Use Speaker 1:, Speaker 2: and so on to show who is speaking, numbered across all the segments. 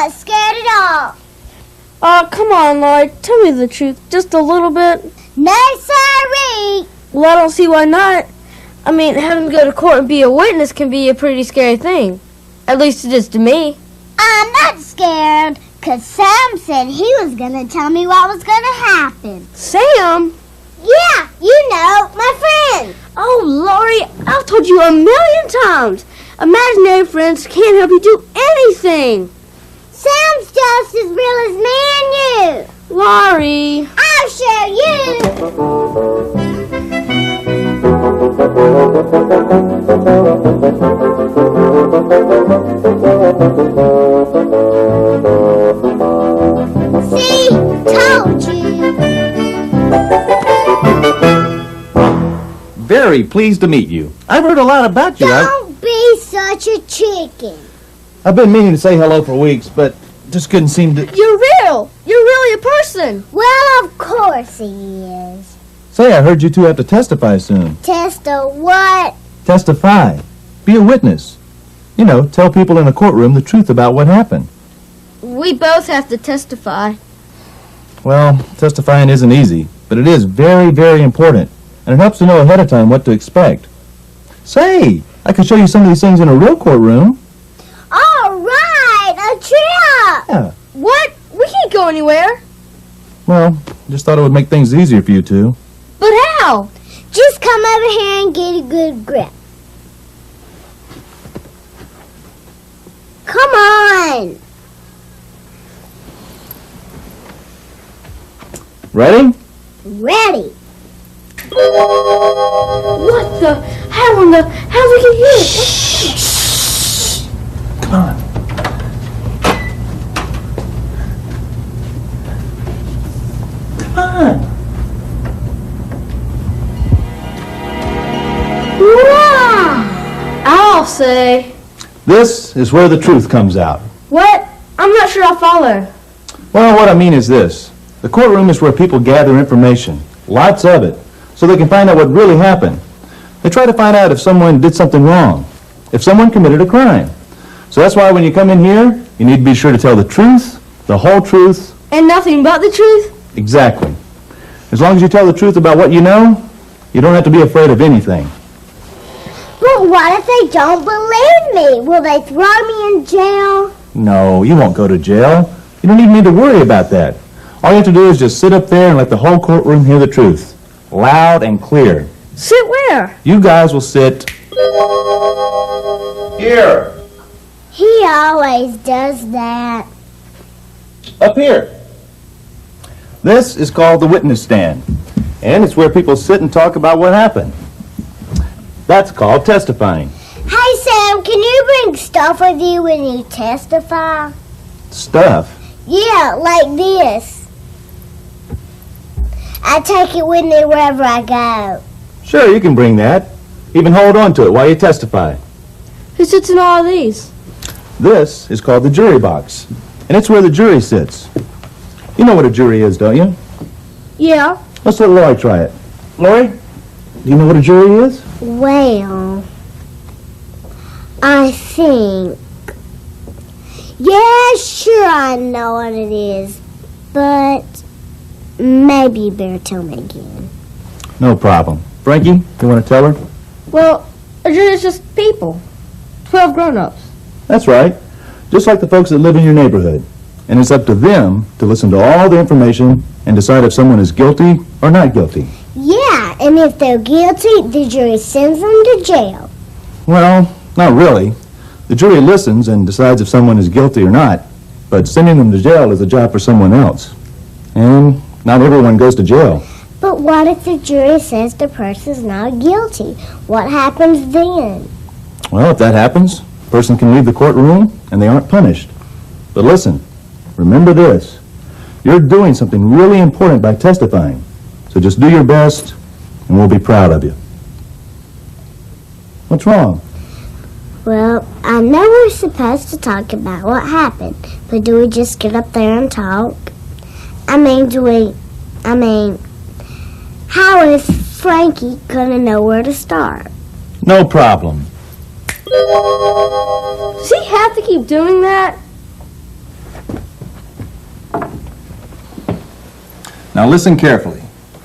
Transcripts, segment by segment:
Speaker 1: not scared at all.
Speaker 2: Come on, Lloyd. Tell me the truth. Just a little bit.
Speaker 1: No, sirree.
Speaker 2: Well, I don't see why not. I mean, having to go to court and be a witness can be a pretty scary thing. At least it is to me.
Speaker 1: I'm not scared, 'cause Sam said he was going to tell me what was going to happen.
Speaker 2: Sam?
Speaker 1: Yeah, you know, my friend.
Speaker 2: Oh, Laurie, I've told you 1,000,000 times. Imaginary friends can't help you do anything.
Speaker 1: Sam's just as real as me and you.
Speaker 2: Laurie.
Speaker 1: I'll show you. See? Told you.
Speaker 3: Very pleased to meet you. I've heard a lot about you.
Speaker 1: Don't be such a chicken.
Speaker 3: I've been meaning to say hello for weeks, but just couldn't seem to...
Speaker 2: You're real. You're really a person.
Speaker 1: Well, of course he is.
Speaker 3: Say, I heard you two have to testify soon.
Speaker 1: Test a what?
Speaker 3: Testify. Be a witness. You know, tell people in a courtroom the truth about what happened.
Speaker 2: We both have to testify.
Speaker 3: Well, testifying isn't easy, but it is very, very important, and it helps to know ahead of time what to expect. Say, I could show you some of these things in a real courtroom.
Speaker 1: All right, a trip.
Speaker 3: Yeah.
Speaker 2: What? We can't go anywhere.
Speaker 3: Well, just thought it would make things easier for you two.
Speaker 2: But how?
Speaker 1: Just come over here and get a good grip. Come on.
Speaker 3: Ready?
Speaker 1: Ready.
Speaker 2: What the? How did we get here?
Speaker 3: Shh. Come on. Come on.
Speaker 1: Wow.
Speaker 2: I'll say.
Speaker 3: This is where the truth comes out.
Speaker 2: What? I'm not sure I'll follow.
Speaker 3: Well, what I mean is this. The courtroom is where people gather information, lots of it, so they can find out what really happened. They try to find out if someone did something wrong, if someone committed a crime. So that's why when you come in here, you need to be sure to tell the truth, the whole truth.
Speaker 2: And nothing but the truth?
Speaker 3: Exactly. As long as you tell the truth about what you know, you don't have to be afraid of anything.
Speaker 1: But what if they don't believe me? Will they throw me in jail?
Speaker 3: No, you won't go to jail. You don't even need to worry about that. All you have to do is just sit up there and let the whole courtroom hear the truth. Loud and clear.
Speaker 2: Sit where?
Speaker 3: You guys will sit here.
Speaker 1: He always does that.
Speaker 3: Up here. This is called the witness stand, and it's where people sit and talk about what happened. That's called testifying.
Speaker 1: Hey, Sam, can you bring stuff with you when you testify?
Speaker 3: Stuff?
Speaker 1: Yeah, like this. I take it with me wherever I go.
Speaker 3: Sure, you can bring that. Even hold on to it while you testify.
Speaker 2: Who sits in all of these?
Speaker 3: This is called the jury box, and it's where the jury sits. You know what a jury is, don't you?
Speaker 2: Yeah.
Speaker 3: Let's let Lori try it. Lori, do you know what a jury is?
Speaker 1: Well, I think... Yeah, sure I know what it is, but maybe you better tell me again.
Speaker 3: No problem. Frankie, you want to tell her?
Speaker 2: Well, a jury is just people. 12 grown-ups.
Speaker 3: That's right. Just like the folks that live in your neighborhood. And it's up to them to listen to all the information and decide if someone is guilty or not guilty.
Speaker 1: Yeah, and if they're guilty, the jury sends them to jail.
Speaker 3: Well, not really. The jury listens and decides if someone is guilty or not, but sending them to jail is a job for someone else. And not everyone goes to jail.
Speaker 1: But what if the jury says the person's not guilty? What happens then?
Speaker 3: Well, if that happens, the person can leave the courtroom and they aren't punished. But listen, remember this. You're doing something really important by testifying. So just do your best and we'll be proud of you. What's wrong?
Speaker 1: Well, I know we're supposed to talk about what happened, but do we just get up there and talk? How is Frankie gonna know where to start?
Speaker 3: No problem.
Speaker 2: Does he have to keep doing that?
Speaker 3: Now listen carefully.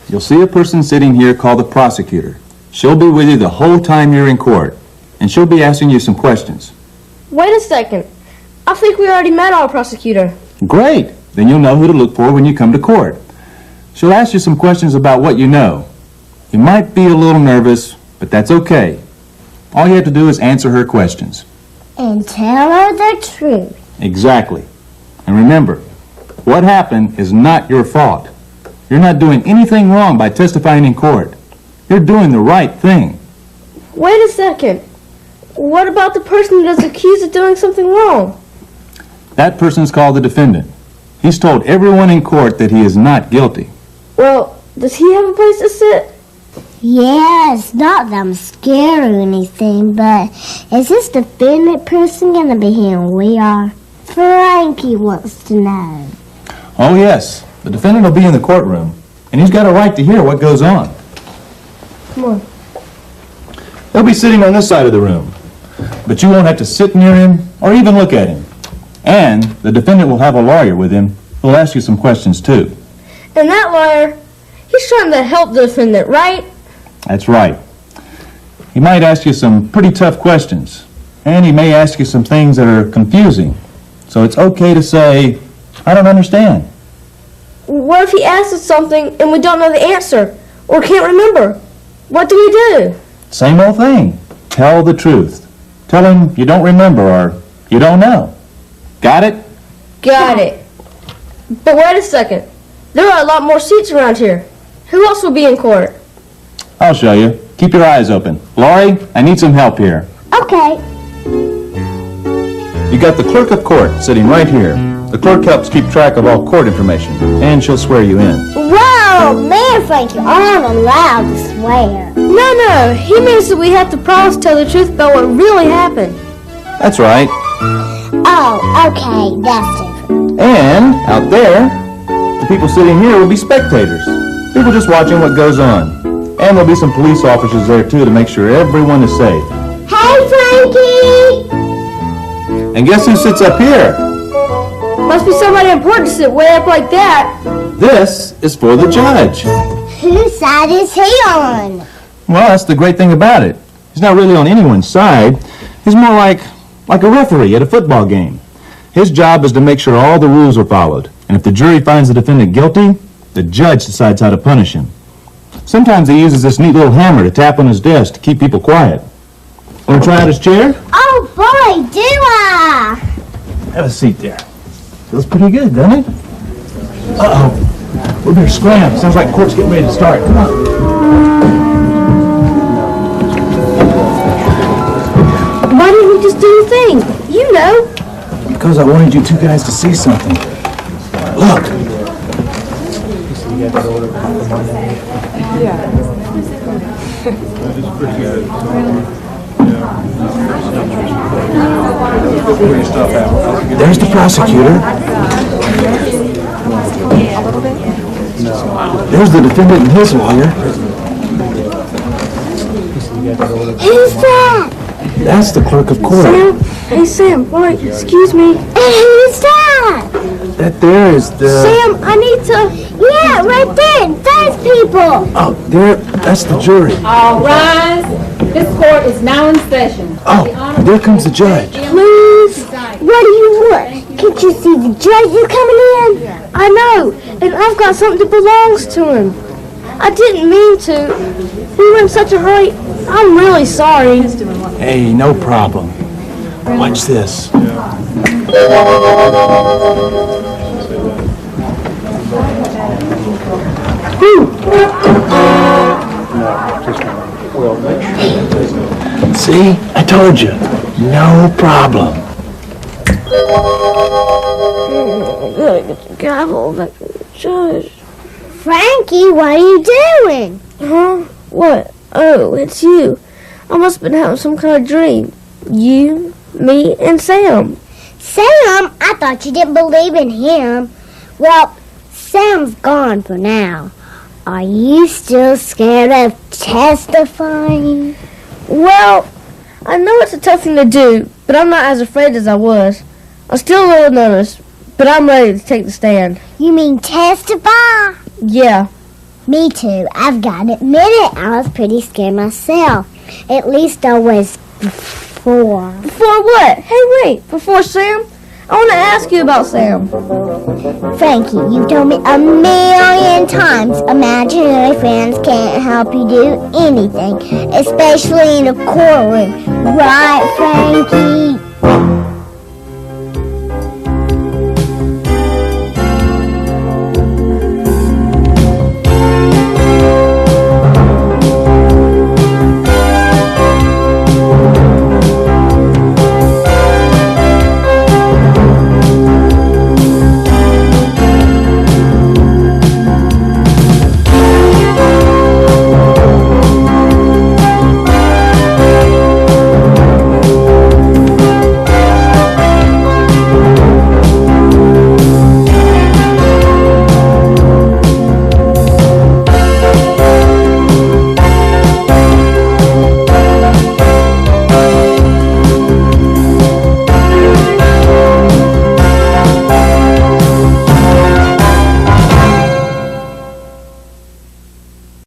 Speaker 3: You'll see a person sitting here called the prosecutor. She'll be with you the whole time you're in court, and she'll be asking you some questions.
Speaker 2: Wait a second. I think we already met our prosecutor.
Speaker 3: Great! Then you'll know who to look for when you come to court. She'll ask you some questions about what you know. You might be a little nervous, but that's okay. All you have to do is answer her questions.
Speaker 1: And tell her the truth.
Speaker 3: Exactly. And remember, what happened is not your fault. You're not doing anything wrong by testifying in court. You're doing the right thing.
Speaker 2: Wait a second. What about the person that's accused of doing something wrong?
Speaker 3: That person is called the defendant. He's told everyone in court that he is not guilty.
Speaker 2: Well, does he have a place to sit?
Speaker 1: Yeah, it's not that I'm scared or anything, but is this defendant person going to be here when we are? Frankie wants to know.
Speaker 3: Oh, yes. The defendant will be in the courtroom, and he's got a right to hear what goes on.
Speaker 2: Come on.
Speaker 3: He'll be sitting on this side of the room, but you won't have to sit near him or even look at him. And the defendant will have a lawyer with him who'll ask you some questions, too.
Speaker 2: And that lawyer, he's trying to help the defendant, right?
Speaker 3: That's right. He might ask you some pretty tough questions, and he may ask you some things that are confusing. So it's okay to say, I don't understand.
Speaker 2: What if he asks us something and we don't know the answer or can't remember? What do we do?
Speaker 3: Same old thing. Tell the truth. Tell him you don't remember or you don't know. Got it?
Speaker 2: Got it. But wait a second. There are a lot more seats around here. Who else will be in court?
Speaker 3: I'll show you. Keep your eyes open. Laurie, I need some help here.
Speaker 1: Okay.
Speaker 3: You got the clerk of court sitting right here. The clerk helps keep track of all court information, and she'll swear you in.
Speaker 1: Whoa, man, Frankie, I'm allowed to swear.
Speaker 2: No, he means that we have to promise to tell the truth about what really happened.
Speaker 3: That's right.
Speaker 1: Oh, okay, that's different.
Speaker 3: And out there, the people sitting here will be spectators. People just watching what goes on. And there'll be some police officers there, too, to make sure everyone is safe.
Speaker 1: Hey, Frankie!
Speaker 3: And guess who sits up here?
Speaker 2: Must be somebody important to sit way up like that.
Speaker 3: This is for the judge.
Speaker 1: Whose side is he on?
Speaker 3: Well, that's the great thing about it. He's not really on anyone's side. He's more like a referee at a football game. His job is to make sure all the rules are followed. And if the jury finds the defendant guilty, the judge decides how to punish him. Sometimes he uses this neat little hammer to tap on his desk to keep people quiet. Want to try out his chair?
Speaker 1: Oh, boy, do I!
Speaker 3: Have a seat there. Feels pretty good, doesn't it? Uh-oh. We better scram. Sounds like court's getting ready to start. Come on.
Speaker 2: Why didn't we just do the thing? You know.
Speaker 3: Because I wanted you two guys to see something. Look. There's the prosecutor. There's the defendant and his lawyer.
Speaker 1: Who's that?
Speaker 3: That's the clerk of court.
Speaker 2: Sam? Hey, Sam, wait, excuse me.
Speaker 1: Who's that?
Speaker 3: That there is the...
Speaker 2: Sam, I need to...
Speaker 1: Yeah, right there. Those people.
Speaker 3: Oh, that's the jury.
Speaker 4: All rise. This court is now in session.
Speaker 3: Oh, there comes the judge.
Speaker 1: Please. What do you want? Can't you see the judge is coming in?
Speaker 2: I know, and I've got something that belongs to him. I didn't mean to. We were in such a hurry. I'm really sorry.
Speaker 3: Hey, no problem. Watch this. See? I told you. No problem.
Speaker 2: Gavel, judge.
Speaker 1: Frankie, what are you doing?
Speaker 2: Huh? What? Oh, it's you. I must have been having some kind of dream. You, me, and Sam.
Speaker 1: Sam? I thought you didn't believe in him. Well, Sam's gone for now. Are you still scared of testifying?
Speaker 2: Well, I know it's a tough thing to do, but I'm not as afraid as I was. I'm still a little nervous, but I'm ready to take the stand.
Speaker 1: You mean testify?
Speaker 2: Yeah.
Speaker 1: Me too. I've got to admit it. I was pretty scared myself. At least I was before.
Speaker 2: Before what? Hey, wait. Before Sam? I want to ask you about Sam.
Speaker 1: Frankie, you've told me a million times imaginary friends can't help you do anything, especially in a courtroom. Right, Frankie?